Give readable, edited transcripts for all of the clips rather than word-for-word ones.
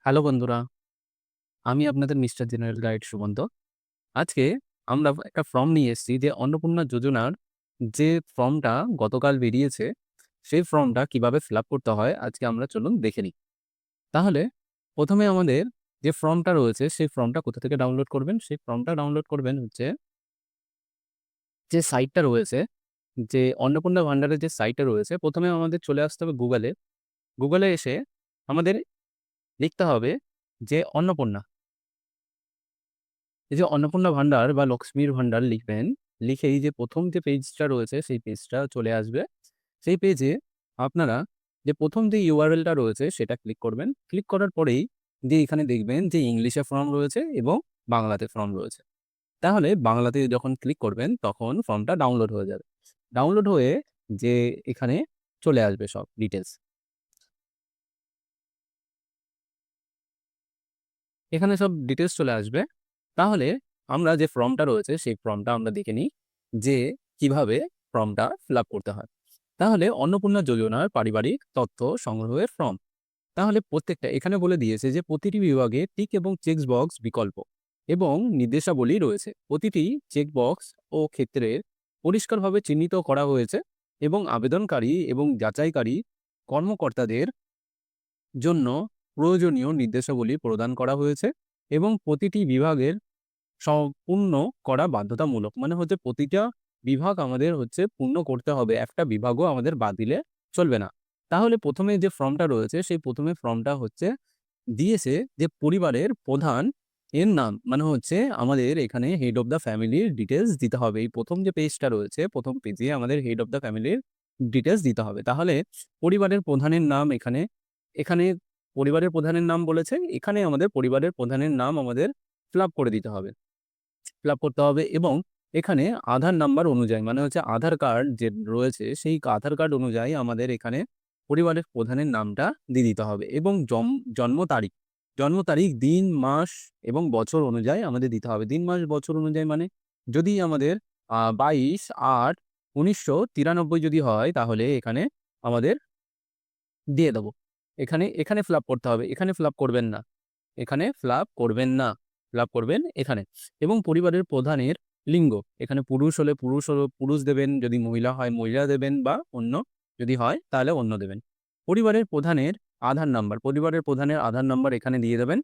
Hello বন্ধুরা, আমি আপনাদের মিস্টার জেনারেল গাইড সুমন্ত। আজকে আমরা একটা ফর্ম নিয়ে এসেছি যে অন্নপূর্ণা যোজনার যে ফর্মটা গতকাল বেরিয়েছে, সেই ফর্মটা কিভাবে ফিল আপ করতে হয় আজকে আমরা চলুন দেখে নিই। তাহলে ১ম এ আমাদের যে ফর্মটা রয়েছে সেই ফর্মটা কোথা থেকে ডাউনলোড করবেন? সেই ফর্মটা ডাউনলোড করবেন হচ্ছে যে সাইটটা রয়েছে, যে অন্নপূর্ণা ভান্ডারের যে সাইটটা রয়েছে ১ম এ আমাদের চলে আসতে হবে গুগলে। গুগলে এসে আমাদের লিখতে হবে যে অন্নপূর্ণা। এই যে অন্নপূর্ণা ভান্ডার বা লক্ষ্মীর ভান্ডার লিখবেন, লিখেই যে ১ম যে পেজটা রয়েছে সেই পেজটা চলে আসবে। সেই পেজে আপনারা যে ১ম যে URL টা রয়েছে সেটা ক্লিক করবেন। ক্লিক করার পরেই যে এখানে দেখবেন যে ইংলিশে ফর্ম রয়েছে এবং বাংলাতে ফর্ম রয়েছে। তাহলে বাংলাতে যখন ক্লিক করবেন তখন ফর্মটা ডাউনলোড হয়ে যাবে। ডাউনলোড হয়ে যে এখানে চলে আসবে সব ডিটেইলস। এখানে সব ডিটেইলস চলে আসবে। তাহলে আমরা যে ফর্মটা রয়েছে সেই ফর্মটা আমরা দেখে নিই যে কিভাবে ফর্মটা ফিল আপ করতে হয়। তাহলে অন্নপূর্ণা যোজনার পারিবারিক তথ্য সংগ্রহের ফর্ম। তাহলে প্রত্যেকটা এখানে বলে দিয়েছে যে প্রতিটি বিভাগে টিক এবং চেক বক্স বিকল্প এবং নির্দেশাবলী রয়েছে। প্রতিটি চেক বক্স ও ক্ষেত্রে পরিষ্কারভাবে চিহ্নিত করা হয়েছে এবং আবেদনকারী এবং যাচাইকারী কর্মকর্তাদের জন্য প্রয়োজনীয় নির্দেশাবলী প্রদান করা হয়েছে এবং প্রতিটি বিভাগের সম্পূর্ণ করা বাধ্যতামূলক। মানে হচ্ছে প্রতিটা বিভাগ আমাদের হচ্ছে পূর্ণ করতে হবে। একটা বিভাগও আমাদের বাদ দিলে চলবে না। তাহলে ১ম এ যে ফর্মটা রয়েছে সেই ১ম এ ফর্মটা হচ্ছে দিয়েছে যে পরিবারের প্রধান এর নাম। মানে হচ্ছে আমাদের এখানে হেড অফ দ্য ফ্যামিলির ডিটেইলস দিতে হবে। এই ১ম যে পেজটা রয়েছে ১ম পেজে আমাদের হেড অফ দ্য ফ্যামিলির ডিটেইলস দিতে হবে। তাহলে পরিবারের প্রধানের নাম এখানে পরিবারের প্রধানের নাম বলেছে। এখানে আমাদের পরিবারের প্রধানের নাম আমাদের ফিল আপ করে দিতে হবে। ফিল আপ করতে হবে এবং এখানে আধার নাম্বার অনুযায়ী মানে হচ্ছে আধার কার্ড যে রয়েছে সেই আধার কার্ড অনুযায়ী আমাদের এখানে পরিবারের প্রধানের নামটা দিয়ে দিতে হবে এবং জন্ম তারিখ, জন্ম তারিখ, দিন, মাস এবং বছর অনুযায়ী আমাদের দিতে হবে। দিন, মাস, বছর অনুযায়ী মানে যদি আমাদের ২২/৮/১৯৯৩ যদি হয় তাহলে এখানে আমাদের দিয়ে দেব। এখানে ফিল আপ করতে হবে। এখানে ফিল আপ করবেন না। এখানে ফিল আপ করবেন না। ফিল আপ করবেন এখানে। এবং পরিবারের প্রধানের লিঙ্গ। এখানে পুরুষ হলে পুরুষ দেবেন, যদি মহিলা হয় মহিলা দেবেন বা অন্য যদি হয় তাহলে অন্য দেবেন। পরিবারের প্রধানের আধার নাম্বার, পরিবারের প্রধানের আধার নাম্বার এখানে দিয়ে দেবেন।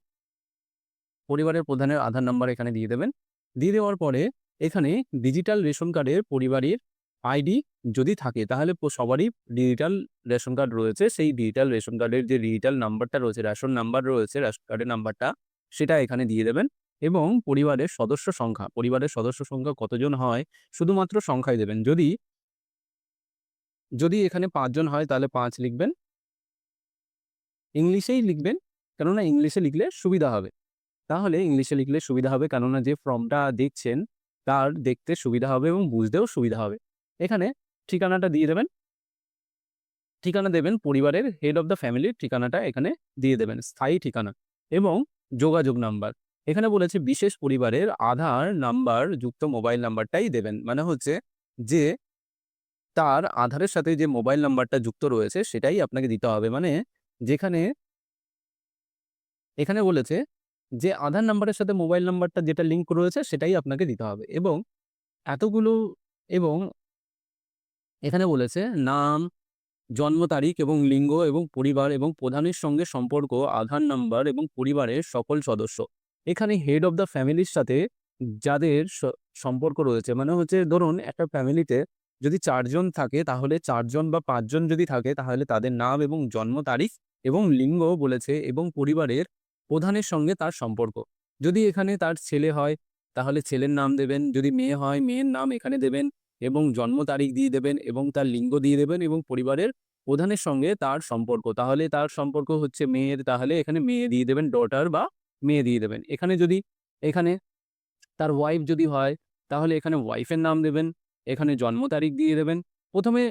পরিবারের প্রধানের আধার নাম্বার এখানে দিয়ে দেবেন। দিয়ে দেওয়ার পরে এখানে ডিজিটাল রেশন কার্ডের পরিবারের আইডি যদি থাকে তাহলে সবারই ডিজিটাল রেশন কার্ড রয়েছে। সেই ডিজিটাল রেশন কার্ডের যে ডিজিটাল নাম্বারটা রয়েছে, রেশন নাম্বার রয়েছে, রেশন কার্ডের নাম্বারটা সেটা এখানে দিয়ে দেবেন এবং পরিবারের সদস্য সংখ্যা কতজন হয় শুধুমাত্র সংখ্যাই দেবেন। যদি এখানে ৫ জন হয় তাহলে ৫ লিখবেন। ইংলিশেই লিখবেন, কেননা ইংলিশে লিখলে সুবিধা হবে। তাহলে ইংলিশে লিখলে সুবিধা হবে, কেননা যে ফর্মটা দেখছেন তার দেখতে সুবিধা হবে এবং বুঝতেও সুবিধা হবে। এখানে ঠিকানাটা দিয়ে দেবেন। ঠিকানা দেবেন পরিবারের হেড অফ দ্য ফ্যামিলির ঠিকানাটা এখানে দিয়ে দেবেন, স্থায়ী ঠিকানা এবং যোগাযোগ নাম্বার। এখানে বলেছে বিশেষ পরিবারের আধার নাম্বার যুক্ত মোবাইল নাম্বারটাই দেবেন। মানে হচ্ছে যে তার আধারের সাথে যে মোবাইল নাম্বারটা যুক্ত রয়েছে সেটাই আপনাকে দিতে হবে। মানে যেখানে এখানে বলেছে যে আধার নাম্বারের সাথে মোবাইল নাম্বারটা যেটা লিঙ্ক রয়েছে সেটাই আপনাকে দিতে হবে এবং এতগুলো এবং এখানে বলেছে নাম, জন্ম তারিখ এবং লিঙ্গ এবং পরিবার এবং প্রধানের সঙ্গে সম্পর্ক, আধার নাম্বার এবং পরিবারের সকল সদস্য। এখানে হেড অফ দ্য ফ্যামিলির সাথে যাদের সম্পর্ক রয়েছে মানে হচ্ছে ধরুন একটা ফ্যামিলিতে যদি ৪ জন থাকে তাহলে ৪ জন বা ৫ জন যদি থাকে তাহলে তাদের নাম এবং জন্ম তারিখ এবং লিঙ্গ বলেছে এবং পরিবারের প্রধানের সঙ্গে তার সম্পর্ক। যদি এখানে তার ছেলে হয় তাহলে ছেলের নাম দেবেন, যদি মেয়ে হয় মেয়ের নাম এখানে দেবেন এবং জন্ম তারিখ দিয়ে দেবেন এবং তার লিঙ্গ দিয়ে দেবেন এবং পরিবারের প্রধানের সঙ্গে তার সম্পর্ক। তাহলে তার সম্পর্ক হচ্ছে মেয়ের, তাহলে এখানে মেয়ে দিয়ে দেবেন, ডটার বা মেয়ে দিয়ে দেবেন। এখানে তার ওয়াইফ যদি হয় তাহলে এখানে ওয়াইফের নাম দেবেন, এখানে জন্ম তারিখ দিয়ে দেবেন। ১ম এ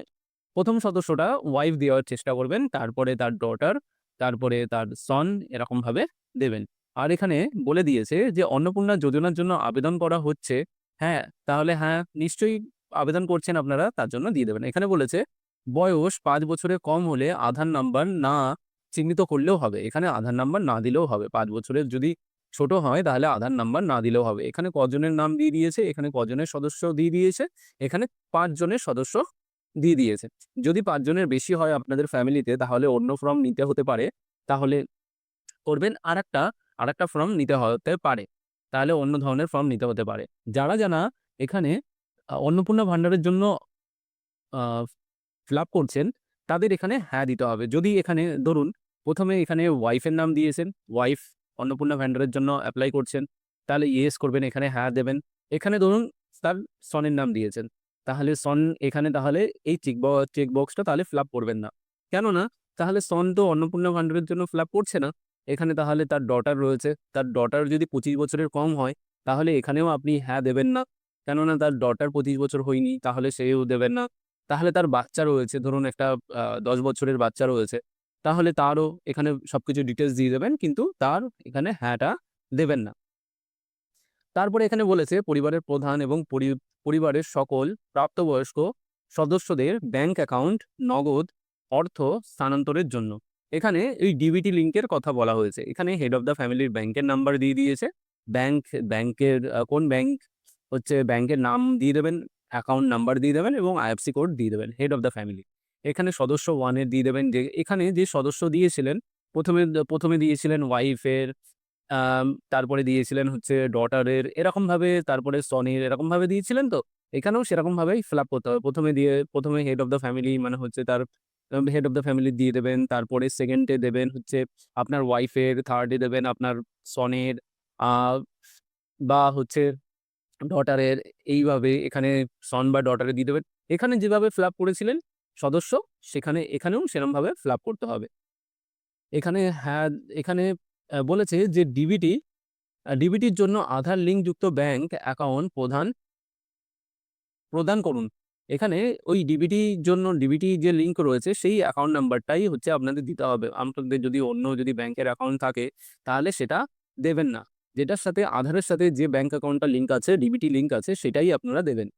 ১ম সদস্যটা ওয়াইফ দেওয়ার চেষ্টা করবেন, তারপরে তার ডটার, তারপরে তার সন এরকমভাবে দেবেন। আর এখানে বলে দিয়েছে যে অন্নপূর্ণা যোজনার জন্য আবেদন করা হচ্ছে। হ্যাঁ, তাহলে হ্যাঁ, নিশ্চয়ই আবেদন করছেন আপনারা তার জন্য দিয়ে দেবেন। এখানে বলেছে বয়স ৫ বছরের কম হলে আধার নাম্বার না চিহ্নিত করলেও হবে। এখানে আধার নাম্বার না দিলেও হবে। ৫ বছরের যদি ছোট হয় তাহলে আধার নাম্বার না দিলেও হবে। এখানে কজনের নাম দিয়ে দিয়েছে, এখানে কজনের সদস্য দিয়ে দিয়েছে, এখানে ৫ জনের সদস্য দিয়ে দিয়েছে। যদি ৫ জনের বেশি হয় আপনাদের ফ্যামিলিতে তাহলে অন্য ফর্ম নিতে হতে পারে। তাহলে করবেন আরেকটা ফর্ম নিতে হতে পারে। তাহলে অন্য ধরনের ফর্ম নিতে হতে পারে। যারা এখানে অন্নপূর্ণা ভান্ডারের জন্য আ ফিল আপ করছেন, তাদের এখানে হ্যাঁ দিতে হবে। যদি এখানে ধরুন ১ম এ এখানে ওয়াইফের নাম দিয়েছেন, ওয়াইফ অন্নপূর্ণা ভান্ডারের জন্য এপ্লাই করছেন, তাহলে ইয়েস করবেন, এখানে হ্যাঁ দেবেন। এখানে ধরুন তার সনের নাম দিয়েছেন, তাহলে সন এখানে তাহলে এই চেক বক্সটা তাহলে ফিল আপ করবেন না। কেননা তাহলে সন তো অন্নপূর্ণা ভান্ডারের জন্য ফিল আপ করছে না। এখানে তাহলে তার ডটার রয়েছে, তার ডটার যদি ২৫ বছরের কম হয়, তাহলে এখানেও আপনি হ্যাঁ দেবেন না। কেননা তার ডটার ২৫ বছর হয়নি, তাহলে সেও দেবেন না। তাহলে তার বাচ্চা রয়েছে, ধরুন একটা ১০ বছরের বাচ্চা রয়েছে। তাহলে তারও এখানে সবকিছু ডিটেইলস দিয়ে দেবেন, কিন্তু তার এখানে হ্যাঁটা দেবেন না। তারপরে এখানে বলেছে পরিবারের প্রধান এবং পরিবারের সকল প্রাপ্তবয়স্ক সদস্যদের ব্যাংক অ্যাকাউন্ট নগদ অর্থ স্থানান্তরের জন্য। এখানে এই ডিবিটি লিঙ্কের কথা বলা হয়েছে। এখানে হেড অফ দ্য ফ্যামিলির ব্যাংকের নাম্বার দিয়ে দিয়েছে। ব্যাংকের কোন ব্যাংক হচ্ছে ব্যাংকের নাম দিয়ে দেবেন, অ্যাকাউন্ট নাম্বার দিয়ে দেবেন এবং আইএফএসসি কোড দিয়ে দেবেন হেড অফ দ্য ফ্যামিলি। এখানে সদস্য 1 এর দিয়ে দেবেন, যে এখানে যে সদস্য দিয়েছিলেন ১ম এ দিয়েছিলেন ওয়াইফের, তারপরে দিয়েছিলেন হচ্ছে ডটারের, এরকমভাবে তারপরে সনির এরকমভাবে দিয়েছিলেন তো? এখানেও সেরকমভাবেই ফিল আপ করতে হবে। ১ম এ হেড অফ দ্য ফ্যামিলি মানে হচ্ছে তার হেড অফ দ্য ফ্যামিলি দিয়ে দেবেন। তারপরে 2nd এ দেবেন হচ্ছে আপনার ওয়াইফের, 3rd এ দেবেন আপনার সনের আ বা হচ্ছে ডটারের, এইভাবে এখানে সন বা ডটারে দিয়ে দেবেন। এখানে যেভাবে ফিল আপ করেছিলেন সদস্য, এখানেও সেরমভাবে ফিল আপ করতে হবে। এখানে হ্যাঁ, এখানে বলেছে যে ডিবিটির জন্য আধার লিঙ্কযুক্ত ব্যাংক অ্যাকাউন্ট প্রদান করুন। এখানে ওই ডিবিটি যে লিঙ্ক রয়েছে সেই অ্যাকাউন্ট নাম্বারটাই হচ্ছে আপনাদের দিতে হবে। আপনাদের যদি অন্য ব্যাংকের অ্যাকাউন্ট থাকে তাহলে সেটা দেবেন না। যেটার সাথে আধারের সাথে যে ব্যাংক অ্যাকাউন্টটা লিঙ্ক আছে, ডিবিটি লিঙ্ক আছে, সেটাই আপনারা দেবেন।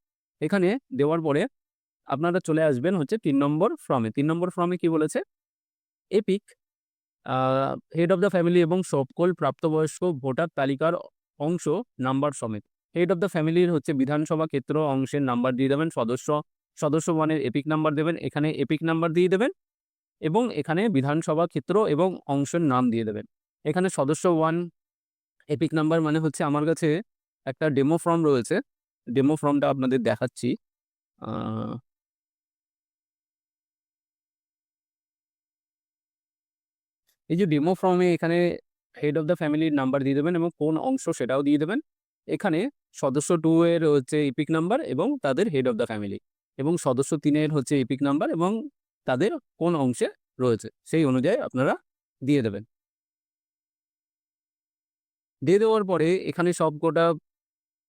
এখানে দেওয়ার পরে আপনারা চলে আসবেন হচ্ছে ৩ নম্বর ফর্মে। ৩ নম্বর ফর্মে কি বলেছে? Epic a head of the family এবং সকল প্রাপ্তবয়স্ক ভোটার তালিকার অংশ নাম্বার সমেত। হেড অফ দ্য ফ্যামিলির হচ্ছে বিধানসভা ক্ষেত্র অংশের নাম্বার দিয়ে দেবেন। সদস্য 1 এর এপিক নাম্বার দেবেন। এখানে এপিক নাম্বার দিয়ে দেবেন এবং এখানে বিধানসভা ক্ষেত্র এবং অংশের নাম দিয়ে দেবেন। এখানে সদস্য 1 এপিক নাম্বার মানে হচ্ছে আমার কাছে একটা ডেমো ফর্ম রয়েছে। ডেমো ফর্মটা আপনাদের দেখাচ্ছি। আ এই যে ডেমো ফর্মে এখানে হেড অফ দ্য ফ্যামিলির নাম্বার দিয়ে দেবেন এবং কোন অংশ সেটাও দিয়ে দেবেন। এখানে সদস্য 2 এর হচ্ছে এপিক নাম্বার এবং তাদের হেড অফ দ্য ফ্যামিলি, এবং সদস্য 3 এর হচ্ছে এপিক নাম্বার এবং তাদের কোন অংশে রয়েছে সেই অনুযায়ী আপনারা দিয়ে দেবেন। দিয়ে দেওয়ার পরে এখানে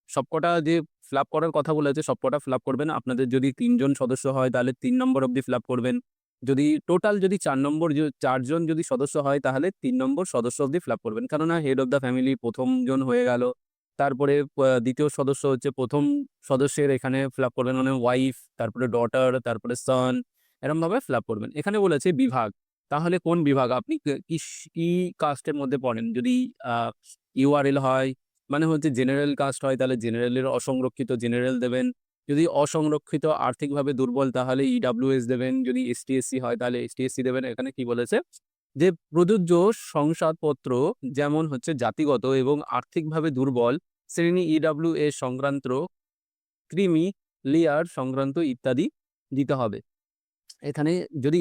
সবকটা যে ফিল আপ করার কথা বলেছে সবকটা ফিল আপ করবেন। আপনাদের যদি ৩ জন সদস্য হয় তাহলে ৩ নম্বর অব্দি ফিল আপ করবেন। যদি টোটাল ৪ জন যদি সদস্য হয় তাহলে ৩ নম্বর সদস্য অব্দি ফিল আপ করবেন। কেননা হেড অফ দ্য ফ্যামিলি ১ম জন হয়ে গেল। তারপরে ২য় সদস্য হচ্ছে ১ম সদস্যের এখানে ফিল আপ করবেন মানে ওয়াইফ, তারপরে ডটার, তারপরে সন, এরমভাবে ফিল আপ করবেন। এখানে বলেছে বিভাগ। তাহলে কোন বিভাগ? আপনি কি কাস্টের মধ্যে পড়েন? যদি আ ইউআরএল হয় মানে হচ্ছে জেনারেল কাস্ট হয় তাহলে জেনারেলের অসংরক্ষিত জেনারেল দেবেন। যদি অসংরক্ষিত আর্থিকভাবে দুর্বল তাহলে ইডাব্লিউএস দেবেন। যদি এসটি/এসসি হয় তাহলে এসটি/এসসি দেবেন। এখানে কি বলেছে? যে প্রযোজ্য শংসাপত্র যেমন হচ্ছে জাতিগত এবং আর্থিকভাবে দুর্বল শ্রেণী ইডাব্লিউএস সংক্রান্ত ক্রিমি লেয়ার সংক্রান্ত ইত্যাদি দিতে হবে। এখানে যদি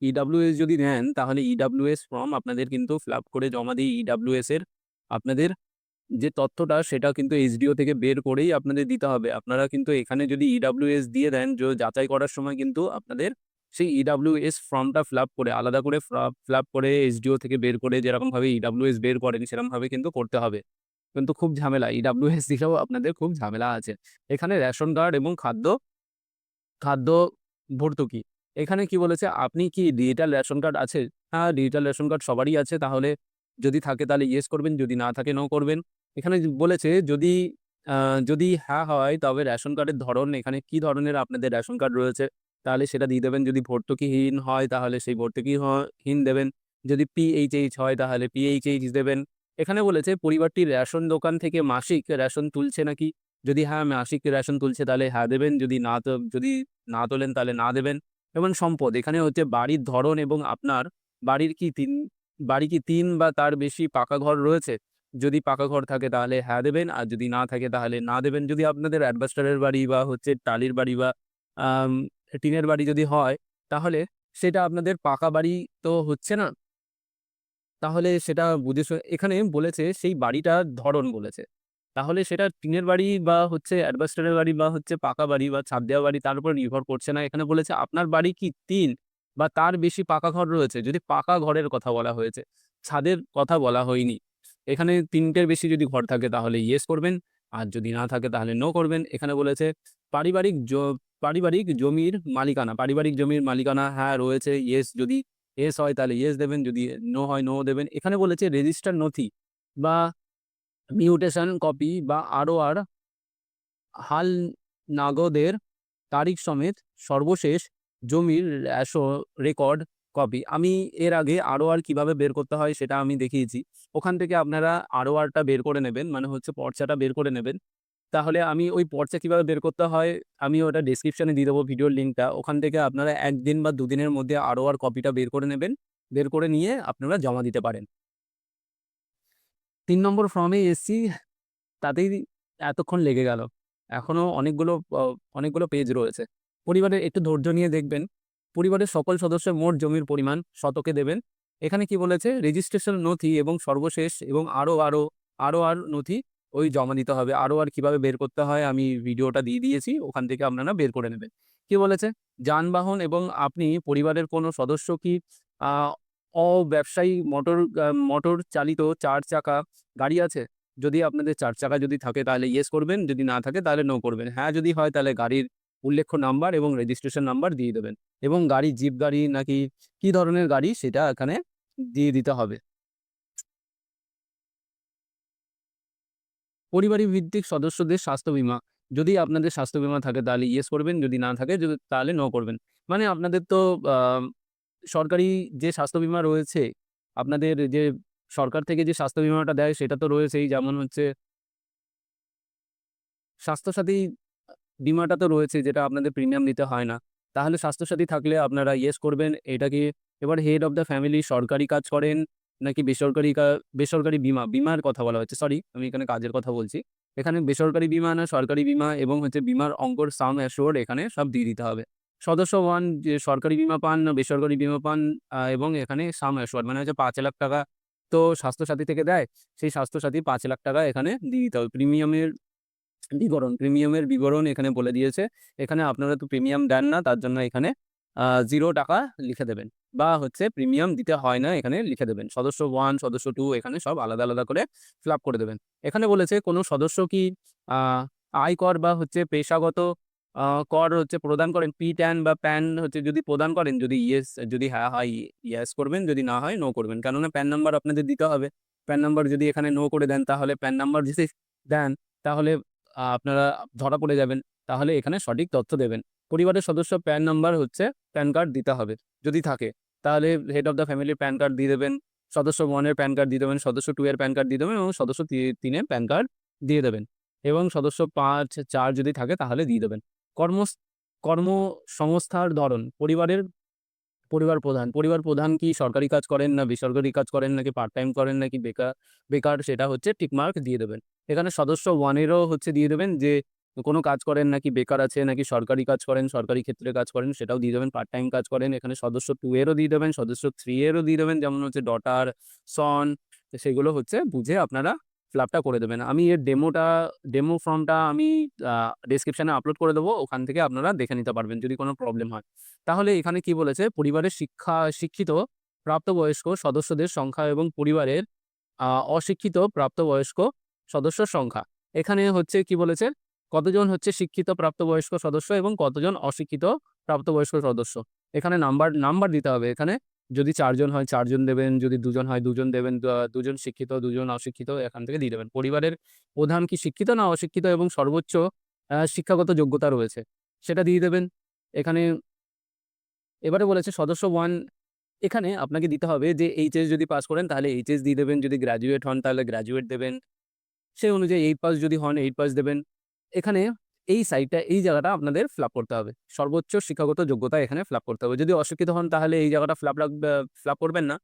ইডাব্লিউএস যদি নেন তাহলে ইডাব্লিউএস ফর্ম আপনাদের কিন্তু ফিল আপ করে জমা দিয়ে ইডাব্লিউএস এর আপনাদের যে তথ্যটা সেটা কিন্তু এসডিও থেকে বের করেই আপনাদের দিতে হবে। আপনারা কিন্তু এখানে যদি ইডাব্লিউএস দিয়ে দেন, যাচাই করার সময় কিন্তু আপনাদের সেই ইডাব্লিউএস ফর্মটা ফিল আপ করে আলাদা করে ফিল আপ করে এসডিও থেকে বের করে যেরকমভাবে ইডাব্লিউএস বের করেন সেরকমভাবে কিন্তু করতে হবে। কিন্তু খুব ঝামেলা। ইডাব্লিউএস দিলেও আপনাদের খুব ঝামেলা আছে। এখানে রেশন কার্ড এবং খাদ্য ভর্তুকি। এখানে কি বলেছে? আপনি কি ডিজিটাল রেশন কার্ড আছে? হ্যাঁ, ডিজিটাল রেশন কার্ড সবারই আছে। তাহলে যদি থাকে তাহলে ইয়েস করবেন, যদি না থাকে নো করবেন। এখানে বলেছে আ যদি হ্যাঁ হয় তবে রেশন কার্ডের ধরন, এখানে কি ধরনের আপনাদের রেশন কার্ড রয়েছে তাহলে সেটা দিয়ে দেবেন। যদি ভর্তুকিহীন হয় তাহলে সেই হীন দেবেন। যদি PHH হয় তাহলে PHH দেবেন। এখানে বলেছে পরিবারটি রেশন দোকান থেকে মাসিক রেশন তুলছে নাকি? যদি হ্যাঁ, মাসিক রেশন তুলছে তাহলে হ্যাঁ দেবেন। যদি না তোলেন তাহলে না দেবেন। এবং সম্পদ এখানে হচ্ছে বাড়ির ধরন এবং আপনার বাড়ির কি ৩ বাড়ি কি ৩ বা তার বেশি পাকা ঘর রয়েছে? যদি পাকা ঘর থাকে তাহলে হ্যাঁ দেবেন। আর যদি না থাকে তাহলে না দেবেন। যদি আপনাদের অ্যাডবেস্টরের বাড়ি বা হচ্ছে টালির বাড়ি বা আম টিনের বাড়ি যদি হয়, তাহলে সেটা আপনাদের পাকা বাড়ি তো হচ্ছে না। তাহলে সেটা বুঝে এখানে বলেছে সেই বাড়িটার ধরন বলেছে। তাহলে সেটা টিনের বাড়ি বা হচ্ছে অ্যাডবেস্টরের বাড়ি বা হচ্ছে পাকা বাড়ি বা ছাদ দেওয়া বাড়ি তার উপর নির্ভর করছে না। এখানে বলেছে আপনার বাড়ি কি ৩ বা তার বেশি পাকা ঘর রয়েছে? যদি পাকা ঘরের কথা বলা হয়েছে, ছাদের কথা বলা হয়নি। এখানে ৩ টের বেশি যদি ঘর থাকে তাহলে ইয়েস করবেন। আর যদি না থাকে তাহলে নো করবেন। এখানে বলেছে পারিবারিক জ পারিবারিক জমির মালিকানা। পারিবারিক জমির মালিকানা হ্যাঁ রয়েছে, ইয়েস যদি ইয়েস হয় তাহলে ইয়েস দেবেন, যদি নো হয় নো দেবেন। এখানে বলেছে রেজিস্টার নথি বা মিউটেশন কপি বা ROR হালনাগদের তারিখ সমেত সর্বশেষ জমির রেকর্ড কপি। আমি এর আগে ROR কিভাবে বের করতে হয় সেটা আমি দেখিয়েছি। ওখান থেকে আপনারা RORটা বের করে নেবেন। মানে হচ্ছে পর্চাটা বের করে নেবেন। তাহলে আমি ওই পর্চা কিভাবে বের করতে হয় আমি ওটা ডেসক্রিপশনে দিয়ে দেবো ভিডিওর লিঙ্কটা। ওখান থেকে আপনারা ১ দিন বা ২ দিনের মধ্যে ROR কপিটা বের করে নেবেন। বের করে নিয়ে আপনারা জমা দিতে পারেন। ৩ নম্বর ফর্মে এসছি, তাতেই এতক্ষণ লেগে গেল। এখনো অনেকগুলো পেজ রয়েছে। পরিবারের একটু ধৈর্য নিয়ে দেখবেন। পরিবারের সকল সদস্যের মোট জমির পরিমাণ শতকে দেবেন। এখানে কি বলেছে রেজিস্ট্রেশন নথি এবং সর্বশেষ এবং ROR নথি ওই জমা দিতে হবে। ROR কিভাবে বের করতে হয় আমি ভিডিওটা দিয়ে দিয়েছি। ওখান থেকে আপনারা বের করে নেবেন। কি বলেছে? যানবাহন এবং আপনি পরিবারের কোনো সদস্য কি আ অব্যবসায়ী মোটর চালিত ৪ চাকা গাড়ি আছে? যদি আপনাদের ৪ চাকা যদি থাকে তাহলে ইয়েস করবেন, যদি না থাকে তাহলে নো করবেন। হ্যাঁ যদি হয় তাহলে গাড়ির উল্লেখ্য নাম্বার এবং রেজিস্ট্রেশন নাম্বার দিয়ে দেবেন। এবং গাড়ি জিপ গাড়ি নাকি কি ধরনের গাড়ি সেটা এখানে দিয়ে দিতে হবে। পরিবারিক ভিত্তিক সদস্যদের স্বাস্থ্য বীমা। যদি আপনাদের স্বাস্থ্য বীমা থাকে তাহলে ইয়েস করবেন, যদি না থাকে তাহলে নো করবেন। মানে আপনাদের তো আ সরকারি যে স্বাস্থ্য বীমা রয়েছে, আপনাদের যে সরকার থেকে যে স্বাস্থ্য বীমাটা দেয় সেটা তো রয়েছেই। যেমন হচ্ছে স্বাস্থ্যসাথী বীমাটা তো রয়েছে যেটা আপনাদের প্রিমিয়াম দিতে হয় না। তাহলে স্বাস্থ্যসাথী থাকলে আপনারা ইয়েস করবেন। এটা কি এবার হেড অফ দ্য ফ্যামিলি সরকারি কাজ করেন নাকি বেসরকারি বীমার কথা বলা হচ্ছে। সরি, আমি এখানে কাজের কথা বলছি। এখানে বেসরকারি বীমা না সরকারি বীমা এবং হচ্ছে বীমার অঙ্কর সাম অ্যাশিওরড এখানে সব দিয়ে দিতে হবে। সদস্য 1 যে সরকারি বীমা পান না বেসরকারি বীমা পান এবং এখানে সাম অ্যাশিওরড মানে হচ্ছে ৳৫,০০,০০০ তো স্বাস্থ্যসাথী থেকে দেয়। সেই স্বাস্থ্যসাথী ৳৫,০০,০০০ এখানে দিয়ে দিতে হবে। প্রিমিয়ামের বিবরণ এখানে বলে দিয়েছে। এখানে আপনারা তো প্রিমিয়াম দেন না তার জন্য এখানে ৳0 লিখে দেবেন। বা হচ্ছে প্রিমিয়াম দিতে হয় না এখানে লিখে দেবেন। সদস্য 1, সদস্য 2 এখানে সব আলাদা করে ফিল আপ করে দেবেন। এখানে বলেছে কোন সদস্য কি আ আয়কর বা হচ্ছে পেশাগত আ কর হচ্ছে প্রদান করেন PTAN বা PAN হচ্ছে যদি প্রদান করেন যদি হ্যাঁ হয় ইয়েস করবেন, যদি না হয় নো করবেন। কেননা PAN নাম্বার আপনাদের দিতে হবে। PAN নাম্বার যদি এখানে নো করে দেন তাহলে PAN নাম্বার যদি দেন তাহলে আপনারা ধরা পড়ে যাবেন। তাহলে এখানে সঠিক তথ্য দেবেন। পরিবারের সদস্য প্যান নাম্বার হচ্ছে প্যান কার্ড দিতে হবে। যদি থাকে। তাহলে হেড অফ দ্য ফ্যামিলির প্যান কার্ড দিয়ে দেবেন। সদস্য 1 এর প্যান কার্ড দিয়ে দেবেন, সদস্য 2 এর প্যান কার্ড দিয়ে দেবেন এবং সদস্য ৩ এর প্যান কার্ড দিয়ে দেবেন। এবং সদস্য ৫, ৪ যদি থাকে তাহলে দিয়ে দেবেন। কর্মস কর্মসংস্থার ধরন পরিবার প্রধান কি সরকারি কাজ করেন না বেসরকারি কাজ করেন নাকি পার্ট টাইম করেন নাকি বেকার সেটা হচ্ছে টিক মার্ক দিয়ে দেবেন। এখানে সদস্য 1 এরও হচ্ছে দিয়ে দেবেন যে কোনো কাজ করেন নাকি বেকার আছে নাকি সরকারি কাজ করেন, সরকারি ক্ষেত্রে কাজ করেন সেটাও দিয়ে দেবেন, পার্ট টাইম কাজ করেন। এখানে সদস্য 2 এরও দিয়ে দেবেন, সদস্য 3 এরও দিয়ে দেবেন যেমন হচ্ছে ডটার, সন সেগুলো হচ্ছে বুঝে আপনারা ফিল আপটা করে দেবেন। আমি এর ডেমো ফর্মটা আমি আ ডেসক্রিপশনে আপলোড করে দেবো। ওখান থেকে আপনারা দেখে নিতে পারবেন যদি কোনো প্রবলেম হয়। তাহলে এখানে কি বলেছে পরিবারের শিক্ষিত প্রাপ্তবয়স্ক সদস্যদের সংখ্যা এবং পরিবারের আ অশিক্ষিত প্রাপ্তবয়স্ক সদস্যর সংখ্যা। এখানে হচ্ছে কি বলেছে কতজন হচ্ছে শিক্ষিত প্রাপ্তবয়স্ক সদস্য এবং কতজন অশিক্ষিত প্রাপ্তবয়স্ক সদস্য। এখানে নাম্বার দিতে হবে। এখানে যদি ৪ জন হয় ৪ জন দেবেন, যদি ২ জন হয় ২ জন দেবেন, ২ জন শিক্ষিত ২ জন অশিক্ষিত এখান থেকে দিয়ে দেবেন। পরিবারের প্রধান কি শিক্ষিত না অশিক্ষিত এবং সর্বোচ্চ শিক্ষাগত যোগ্যতা রয়েছে সেটা দিয়ে দেবেন। এখানে এবারে বলেছে সদস্য 1 এখানে আপনাকে দিতে হবে যে এইচএস যদি পাস করেন তাহলে এইচএস দিয়ে দেবেন, যদি গ্র্যাজুয়েট হন তাহলে গ্র্যাজুয়েট দেবেন। সেই অনুযায়ী 8 পাস যদি হন 8 পাস দেবেন। এখানে এই সাইডটা এই জায়গাটা আপনাদের ফিল আপ করতে হবে। সর্বোচ্চ শিক্ষাগত যোগ্যতা এখানে ফিল আপ করতে হবে। যদি অশিক্ষিত হন তাহলে এই জায়গাটা ফিল আপ করবেন না।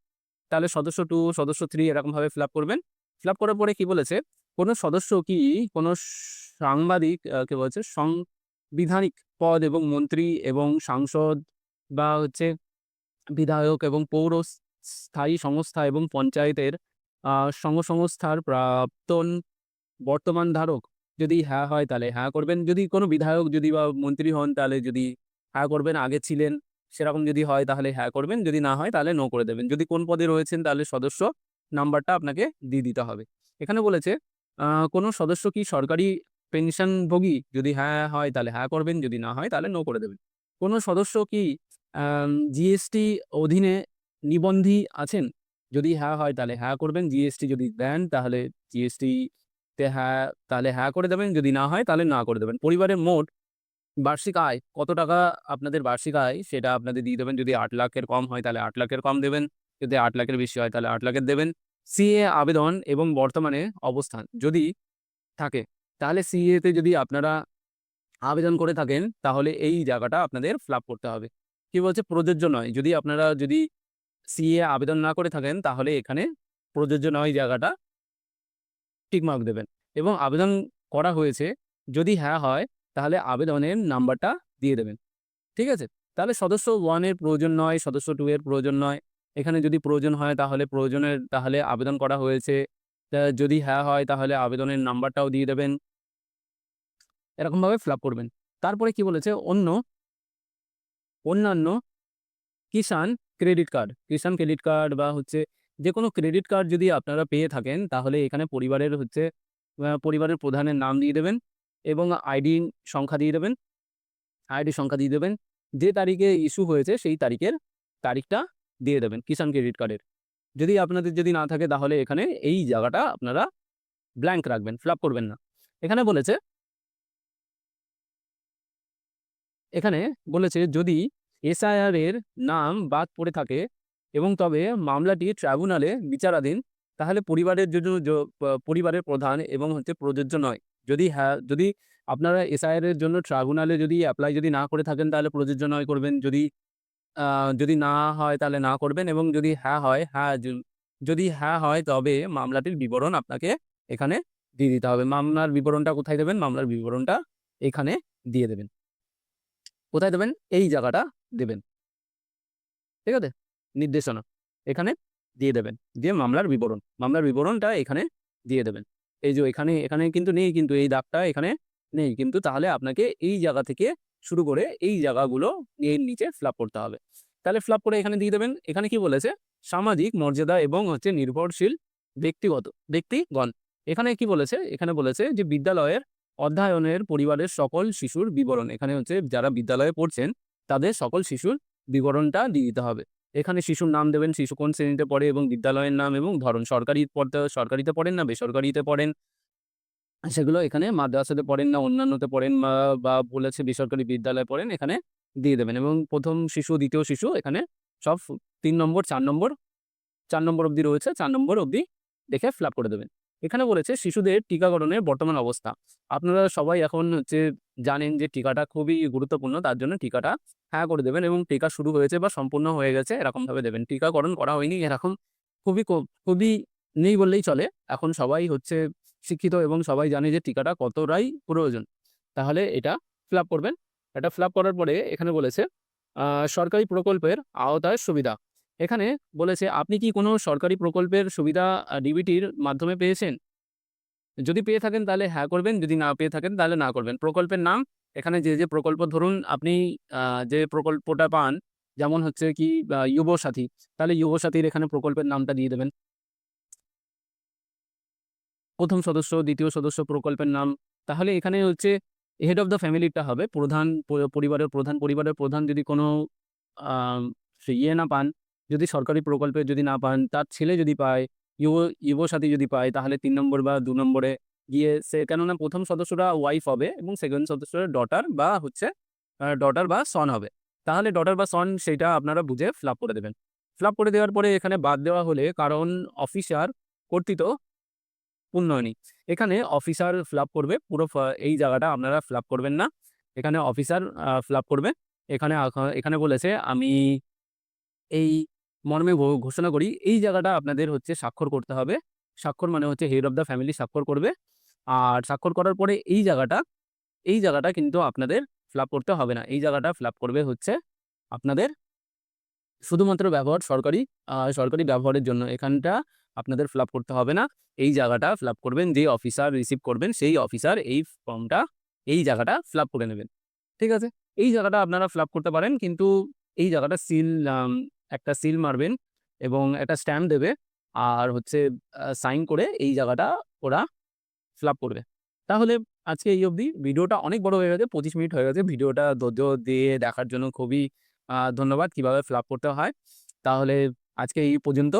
তাহলে সদস্য 2, সদস্য 3 এরকমভাবে ফিল আপ করবেন। ফিল আপ করার পরে কি বলেছে, কোনো সদস্য কি কোনো সাংবাদিক কি বলছে সাংবিধানিক পদ এবং মন্ত্রী এবং সাংসদ বা হচ্ছে বিধায়ক এবং পৌর স্থায়ী সংস্থা এবং পঞ্চায়েতের সংস্থার প্রাক্তন বর্তমান ধারক যদি হ্যাঁ হয় তাহলে হ্যাঁ করবেন। যদি কোনো বিধায়ক যদি বা মন্ত্রী হন তাহলে যদি হ্যাঁ করবেন, আগে ছিলেন সেরকম যদি হয় তাহলে হ্যাঁ করবেন, যদি না হয় তাহলে নো করে দেবেন। যদি কোন পদে রয়েছেন তাহলে সদস্য নাম্বারটা আপনাকে দিয়ে দিতে হবে। এখানে বলেছে কোনো সদস্য কি সরকারি পেনশনভোগী? যদি হ্যাঁ হয় তাহলে হ্যাঁ করবেন, যদি না হয় তাহলে নো করে দেবেন। কোনো সদস্য কি জিএসটি অধীনে নিবন্ধী আছেন? যদি হ্যাঁ হয় তাহলে হ্যাঁ করবেন, জিএসটি যদি দেন তাহলে জিএসটি তে হ্যাঁ, তাহলে হ্যাঁ করে দেবেন। যদি না হয় তাহলে না করে দেবেন। পরিবারের মোট বার্ষিক আয় কত টাকা আপনাদের বার্ষিক আয় সেটা আপনাদের দিয়ে দেবেন। যদি ৮ লাখের কম হয় তাহলে ৮ লাখের কম দেবেন। যদি ৮ লাখের বেশি হয় তাহলে ৮ লাখের দেবেন। সিএ আবেদন এবং বর্তমানে অবস্থান যদি থাকে, তাহলে সিএ তে যদি আপনারা আবেদন করে থাকেন তাহলে এই জায়গাটা আপনাদের ফিল আপ করতে হবে। কি বলছে প্রযোজ্য নয়। যদি আপনারা যদি সিএ আবেদন না করে থাকেন তাহলে এখানে প্রযোজ্য নয় জায়গাটা টিক মার্ক দেবেন এবং আবেদন করা হয়েছে যদি হ্যাঁ হয় তাহলে আবেদনের নাম্বারটা দিয়ে দেবেন। ঠিক আছে? তাহলে সদস্য 1 এর প্রয়োজন নয়, সদস্য 2 এর প্রয়োজন নয়। এখানে যদি প্রয়োজন হয় তাহলে আবেদন করা হয়েছে। যদি হ্যাঁ হয় তাহলে আবেদনের নাম্বারটাও দিয়ে দেবেন। এরকমভাবে ফিল আপ করবেন। তারপরে কি বলেছে অন্যান্য কিষাণ ক্রেডিট কার্ড। কিষাণ ক্রেডিট কার্ড বা হচ্ছে যেকোনো ক্রেডিট কার্ড যদি আপনারা পেয়ে থাকেন তাহলে এখানে পরিবারের প্রধানের নাম দিয়ে দেবেন এবং আইডি সংখ্যা দিয়ে দেবেন। যে তারিখে ইস্যু হয়েছে সেই তারিখটা দিয়ে দেবেন কিষাণ ক্রেডিট কার্ডের। যদি আপনাদের যদি না থাকে তাহলে এখানে এই জায়গাটা আপনারা ব্ল্যাংক রাখবেন, ফিল আপ করবেন না। এখানে বলেছে এখানে বলেছে যদি এসআইআর এর নাম বাদ পড়ে থাকে এবং তবে মামলাটি ট্রাইব্যুনালে বিচারাধীন তাহলে পরিবারের প্রধান এবং হচ্ছে প্রযোজ্য নয়। যদি আপনারা এসআইআর এর জন্য ট্রাইব্যুনালে যদি এপ্লাই যদি না করে থাকেন তাহলে প্রযোজ্য নয় করবেন। যদি না হয় তাহলে না করবেন এবং যদি হ্যাঁ হয় যদি হ্যাঁ হয় তবে মামলাটির বিবরণ আপনাকে এখানে দিয়ে দিতে হবে। মামলার বিবরণটা কোথায় দেবেন? মামলার বিবরণটা এখানে দিয়ে দেবেন। কোথায় দেবেন? এই জায়গাটা দেবেন। ঠিক আছে? নির্দেশনা এখানে দিয়ে দেবেন। দিয়ে মামলার বিবরণটা এখানে দিয়ে দেবেন। এই যে এখানে কিন্তু নেই, কিন্তু এই দাগটা এখানে নেই। কিন্তু তাহলে আপনাকে এই জায়গা থেকে শুরু করে এই জায়গাগুলো এর নিচে ফিল আপ করতে হবে। তাহলে ফিল আপ করে এখানে দিয়ে দেবেন। এখানে কি বলেছে? সামাজিক মর্যাদা এবং হচ্ছে নির্ভরশীল ব্যক্তিগণ। এখানে কি বলেছে? এখানে বলেছে যে বিদ্যালয়ের অধ্যয়নের পরিবারের সকল শিশুর বিবরণ। এখানে হচ্ছে যারা বিদ্যালয়ে পড়ছেন তাদের সকল শিশুর বিবরণটা দিয়ে দিতে হবে। এখানে শিশুর নাম দেবেন, শিশু কোন শ্রেণীতে পড়ে এবং বিদ্যালয়ের নাম এবং ধরন। সরকারিতে পড়েন না বেসরকারিতে পড়েন, সেগুলো এখানে মাদ্রাসাতে পড়েন না অন্যান্যতে পড়েন বা বলেছে বেসরকারি বিদ্যালয়ে পড়েন এখানে দিয়ে দেবেন এবং ১ম শিশু, ২য় শিশু এখানে সব ৩ নম্বর, ৪ নম্বর অবধি রয়েছে, ৪ নম্বর অবধি দেখে ফিল আপ করে দেবেন। এখানে বলেছে শিশুদের টিকাকরণের বর্তমান অবস্থা। আপনারা সবাই এখন হচ্ছে জানেন যে টিকাটা খুবই গুরুত্বপূর্ণ। তার জন্য টিকাটা হ্যাঁ করে দেবেন এবং টিকা শুরু হয়েছে বা সম্পূর্ণ হয়ে গেছে এরকমভাবে দেবেন। টিকাকরণ করা হয়নি এরকম খুবই নেই বললেই চলে। এখন সবাই হচ্ছে শিক্ষিত এবং সবাই জানে যে টিকাটা কতটাই প্রয়োজন। তাহলে এটা ফিল আপ করবেন। এটা ফিল আপ করার পরে এখানে বলেছে সরকারি প্রকল্পের আওতায় সুবিধা। এখানে বলেছে আপনি কি কোনো সরকারি প্রকল্পের সুবিধা ডিবিটির মাধ্যমে পেয়েছেন? যদি পেয়ে থাকেন তাহলে হ্যাঁ করবেন, যদি না পেয়ে থাকেন তাহলে না করবেন। প্রকল্পের নাম এখানে যে প্রকল্প ধরুন আপনি যে প্রকল্পটা পান যেমন হচ্ছে কি যুবসাথী, তাহলে যুবসাথীর এখানে প্রকল্পের নামটা দিয়ে দেবেন। ১ম সদস্য, ২য় সদস্য প্রকল্পের নাম। তাহলে এখানে হচ্ছে হেড অফ দ্য ফ্যামিলিটা হবে প্রধান পরিবারের প্রধান যদি কোনো আ সে না পান, যদি সরকারি প্রকল্পে যদি না পান, তার ছেলে যদি পায়, যুবসাথী যদি পায় তাহলে ৩ নম্বর বা ২ নম্বরে গিয়ে কেননা ১ম সদস্যরা ওয়াইফ হবে এবং 2nd সদস্যরা ডটার বা সন হবে। তাহলে ডটার বা সন সেইটা আপনারা বুঝে ফিল আপ করে দেবেন। ফ্লাপ করে দেওয়ার পরে এখানে বাদ দেওয়া হলে কারণ অফিসার কর্তৃত্ব উন্নয়নী। এখানে অফিসার ফ্লাপ করবে পুরো এই জায়গাটা আপনারা ফ্লাপ করবেন না। এখানে অফিসার ফ্লাপ করবে। এখানে বলেছে আমি এই মর্মে ঘোষণা করি, এই জায়গাটা আপনাদের হচ্ছে স্বাক্ষর করতে হবে। স্বাক্ষর মানে হচ্ছে হেড অফ দ্য ফ্যামিলি স্বাক্ষর করবে। আর স্বাক্ষর করার পরে এই জায়গাটা কিন্তু আপনাদের ফ্লাপ করতে হবে না। এই জায়গাটা ফ্লাপ করবে হচ্ছে আপনাদের শুধুমাত্র সরকারি ব্যবহারের জন্য। এখানটা আপনাদের ফিল আপ করতে হবে না। এই জায়গাটা ফিল আপ করবেন, যে অফিসার রিসিভ করবেন সেই অফিসার এই ফর্মটা এই জায়গাটা ফিল আপ করে নেবেন। ঠিক আছে? এই জায়গাটা আপনারা ফিল আপ করতে পারেন, কিন্তু এই জায়গাটা একটা সিল মারবেন এবং একটা স্ট্যাম্প দেবে। আর হচ্ছে সাইন করে এই জায়গাটা ওরা ফিল আপ করবে। তাহলে আজকে এই অবধি। ভিডিওটা অনেক বড় হয়ে গেছে, ২৫ মিনিট হয়ে গেছে। ভিডিওটা ধৈর্য দিয়ে দেখার জন্য খুবই ধন্যবাদ কিভাবে ফিল আপ করতে হয়। তাহলে আজকে এই পর্যন্ত।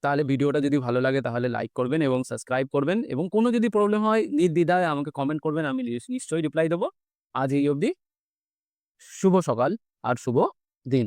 তাহলে ভিডিওটা যদি ভালো লাগে তাহলে লাইক করবেন এবং সাবস্ক্রাইব করবেন, এবং কোনো যদি প্রবলেম হয় নির্দ্বিধায় আমাকে কমেন্ট করবেন, আমি নিশ্চয়ই রিপ্লাই দেবো। আজ এই অবধি। শুভ সকাল আর শুভ দিন।